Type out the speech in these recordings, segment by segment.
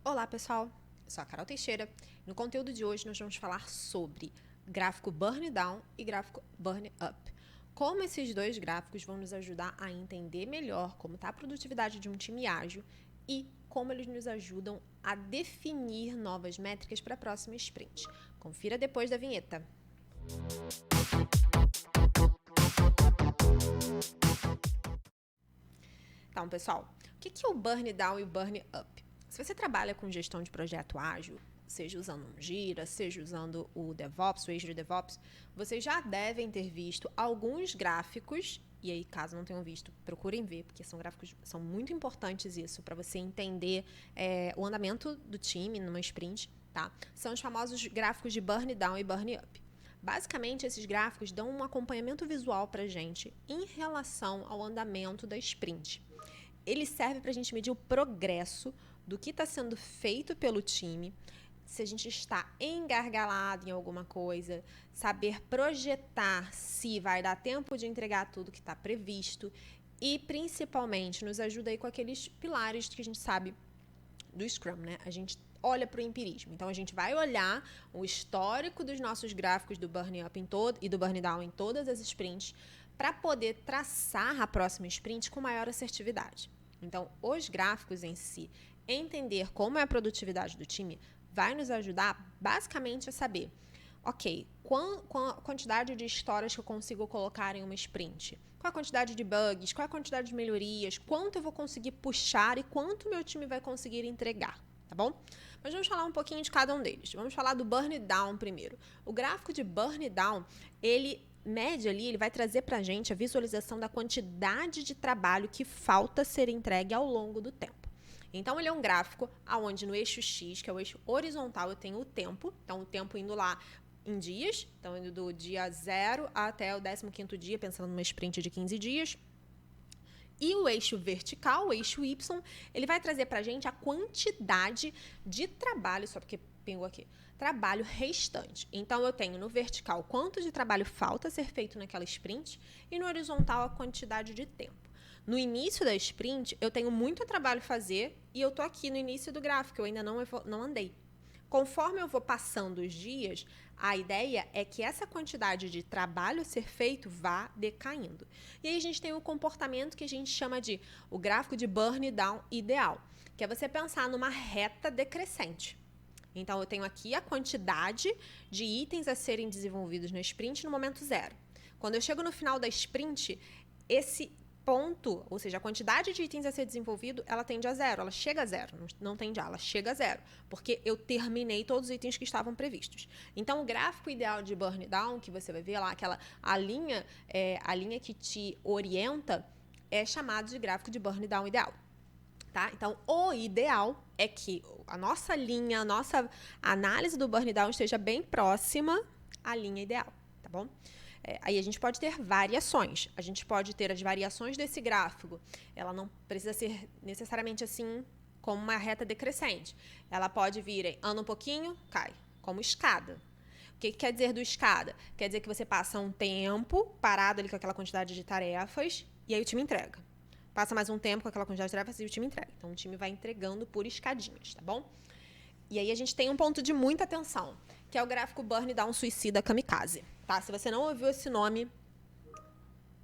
Olá, pessoal. Eu sou a Carol Teixeira. No conteúdo de hoje, nós vamos falar sobre gráfico Burn Down e gráfico Burn Up. Como esses dois gráficos vão nos ajudar a entender melhor como está a produtividade de um time ágil e como eles nos ajudam a definir novas métricas para a próxima sprint. Confira depois da vinheta. Então, pessoal, o que é o Burn Down e o Burn Up? Se você trabalha com gestão de projeto ágil, seja usando um Gira, seja usando o DevOps, o Azure DevOps, vocês já devem ter visto alguns gráficos, e aí, caso não tenham visto, procurem ver, porque são gráficos, são muito importantes isso, para você entender o andamento do time numa sprint, tá? São os famosos gráficos de Burn Down e Burn Up. Basicamente, esses gráficos dão um acompanhamento visual para a gente em relação ao andamento da sprint. Ele serve para a gente medir o progresso do que está sendo feito pelo time, se a gente está engargalado em alguma coisa, saber projetar se vai dar tempo de entregar tudo que está previsto e, principalmente, nos ajuda aí com aqueles pilares que a gente sabe do Scrum, né? A gente olha para o empirismo. Então, a gente vai olhar o histórico dos nossos gráficos do Burn Up e do Burn Down em todas as sprints para poder traçar a próxima sprint com maior assertividade. Então, os gráficos em si, entender como é a produtividade do time, vai nos ajudar basicamente a saber, ok, qual a quantidade de histórias que eu consigo colocar em uma sprint? Qual a quantidade de bugs? Qual a quantidade de melhorias? Quanto eu vou conseguir puxar e quanto meu time vai conseguir entregar? Tá bom? Mas vamos falar um pouquinho de cada um deles. Vamos falar do Burn Down primeiro. O gráfico de Burn Down, ele mede ali, ele vai trazer pra gente a visualização da quantidade de trabalho que falta ser entregue ao longo do tempo. Então, ele é um gráfico onde no eixo X, que é o eixo horizontal, eu tenho o tempo. Então, o tempo indo lá em dias. Então, indo do dia 0 até o 15º dia, pensando numa sprint de 15 dias. E o eixo vertical, o eixo Y, ele vai trazer pra gente a quantidade de trabalho, só porque pingou aqui, trabalho restante. Então, eu tenho no vertical quanto de trabalho falta ser feito naquela sprint e no horizontal a quantidade de tempo. No início da sprint, eu tenho muito trabalho a fazer e eu tô aqui no início do gráfico, eu ainda não andei. Conforme eu vou passando os dias, a ideia é que essa quantidade de trabalho a ser feito vá decaindo. E aí a gente tem um comportamento que a gente chama de o gráfico de burn down ideal, que é você pensar numa reta decrescente. Então, eu tenho aqui a quantidade de itens a serem desenvolvidos na sprint no momento 0. Quando eu chego no final da sprint, esse ponto, ou seja, a quantidade de itens a ser desenvolvido, ela tende a 0, ela chega a 0, não tende a, ela chega a 0, porque eu terminei todos os itens que estavam previstos. Então, o gráfico ideal de burn down, que você vai ver lá, a linha que te orienta, é chamado de gráfico de burn down ideal. Tá? Então, o ideal é que a nossa linha, a nossa análise do burn down esteja bem próxima à linha ideal, tá bom? Aí a gente pode ter variações. A gente pode ter as variações desse gráfico. Ela não precisa ser necessariamente assim como uma reta decrescente. Ela pode vir, anda um pouquinho, cai, como escada. O que quer dizer do escada? Quer dizer que você passa um tempo parado ali com aquela quantidade de tarefas e aí o time entrega. Passa mais um tempo com aquela quantidade de tarefas e o time entrega. Então, o time vai entregando por escadinhas, tá bom? E aí, a gente tem um ponto de muita atenção, que é o gráfico Burn Down Suicida Kamikaze, tá? Se você não ouviu esse nome,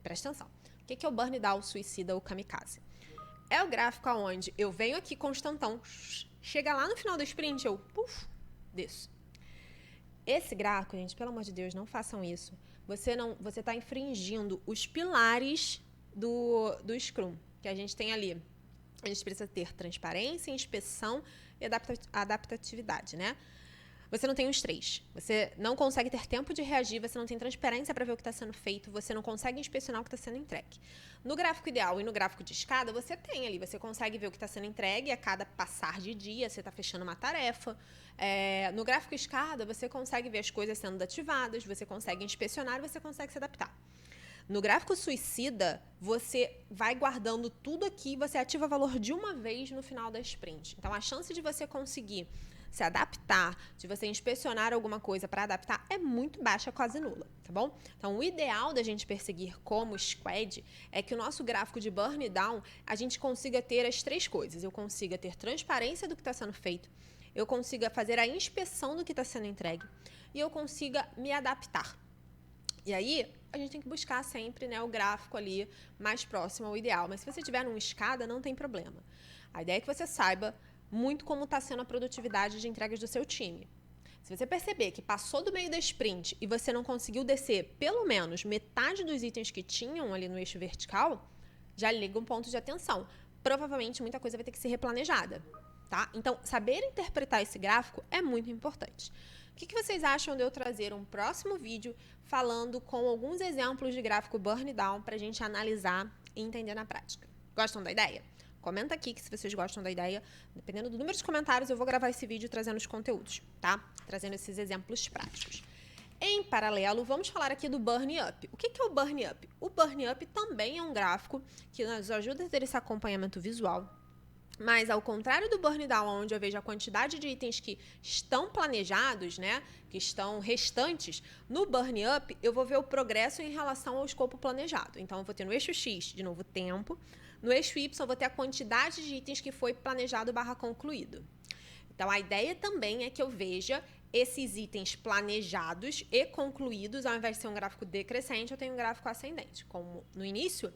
presta atenção. O que é o Burn Down Suicida ou Kamikaze? É o gráfico onde eu venho aqui constantão, chega lá no final do sprint, eu, desço. Esse gráfico, gente, pelo amor de Deus, não façam isso. Você está infringindo os pilares do Scrum, que a gente tem ali. A gente precisa ter transparência, inspeção e adaptatividade, né? Você não tem os 3. Você não consegue ter tempo de reagir, você não tem transparência para ver o que está sendo feito, você não consegue inspecionar o que está sendo entregue. No gráfico ideal e no gráfico de escada, você tem ali, você consegue ver o que está sendo entregue a cada passar de dia, você está fechando uma tarefa. No gráfico escada, você consegue ver as coisas sendo ativadas, você consegue inspecionar e você consegue se adaptar. No gráfico suicida, você vai guardando tudo aqui, você ativa valor de uma vez no final da sprint. Então, a chance de você conseguir se adaptar, de você inspecionar alguma coisa para adaptar, é muito baixa, quase nula, tá bom? Então, o ideal da gente perseguir como squad é que o nosso gráfico de burn down, a gente consiga ter as três coisas. Eu consiga ter transparência do que está sendo feito, eu consiga fazer a inspeção do que está sendo entregue e eu consiga me adaptar. E aí, a gente tem que buscar sempre, né, o gráfico ali mais próximo ao ideal. Mas se você tiver numa escada, não tem problema. A ideia é que você saiba muito como está sendo a produtividade de entregas do seu time. Se você perceber que passou do meio da sprint e você não conseguiu descer pelo menos metade dos itens que tinham ali no eixo vertical, já liga um ponto de atenção. Provavelmente muita coisa vai ter que ser replanejada, tá? Então, saber interpretar esse gráfico é muito importante. O que vocês acham de eu trazer um próximo vídeo falando com alguns exemplos de gráfico burn down para a gente analisar e entender na prática? Gostam da ideia? Comenta aqui que se vocês gostam da ideia, dependendo do número de comentários, eu vou gravar esse vídeo trazendo os conteúdos, tá? Trazendo esses exemplos práticos. Em paralelo, vamos falar aqui do Burn Up. O que é o Burn Up? O Burn Up também é um gráfico que nos ajuda a ter esse acompanhamento visual. Mas, ao contrário do burn down, onde eu vejo a quantidade de itens que estão planejados, né, que estão restantes, no burn up, eu vou ver o progresso em relação ao escopo planejado. Então, eu vou ter no eixo X, de novo, tempo. No eixo Y, eu vou ter a quantidade de itens que foi planejado / concluído. Então, a ideia também é que eu veja esses itens planejados e concluídos, ao invés de ser um gráfico decrescente, eu tenho um gráfico ascendente. Como no início,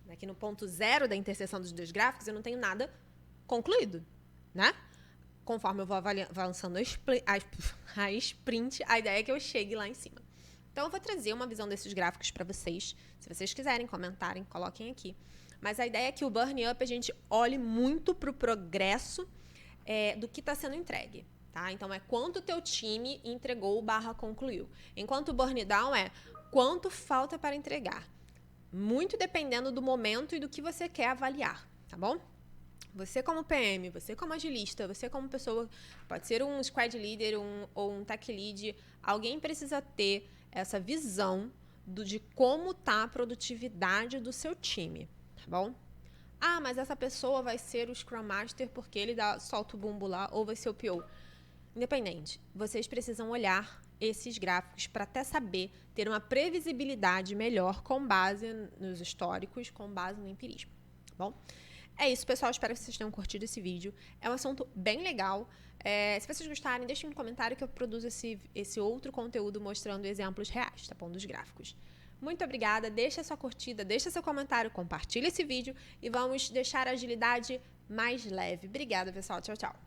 aqui no ponto 0 da interseção dos dois gráficos, eu não tenho nada concluído, né? Conforme eu vou avançando a sprint, a ideia é que eu chegue lá em cima. Então, eu vou trazer uma visão desses gráficos para vocês. Se vocês quiserem comentarem, coloquem aqui. Mas a ideia é que o burn up a gente olhe muito para o progresso do que está sendo entregue, tá? Então, é quanto o teu time entregou / concluiu. Enquanto o burn down é quanto falta para entregar. Muito dependendo do momento e do que você quer avaliar, tá bom? Você como PM, você como agilista, você como pessoa, pode ser um squad leader ou um tech lead, alguém precisa ter essa visão de como está a produtividade do seu time, tá bom? Ah, mas essa pessoa vai ser o Scrum Master porque ele solta o bumbo lá, ou vai ser o PO. Independente, vocês precisam olhar esses gráficos para até saber ter uma previsibilidade melhor com base nos históricos, com base no empirismo, tá bom? É isso, pessoal. Espero que vocês tenham curtido esse vídeo. É um assunto bem legal. Se vocês gostarem, deixem um comentário que eu produzo esse outro conteúdo mostrando exemplos reais, tá bom? Dos gráficos. Muito obrigada. Deixa sua curtida, deixa seu comentário, compartilha esse vídeo e vamos deixar a agilidade mais leve. Obrigada, pessoal. Tchau, tchau.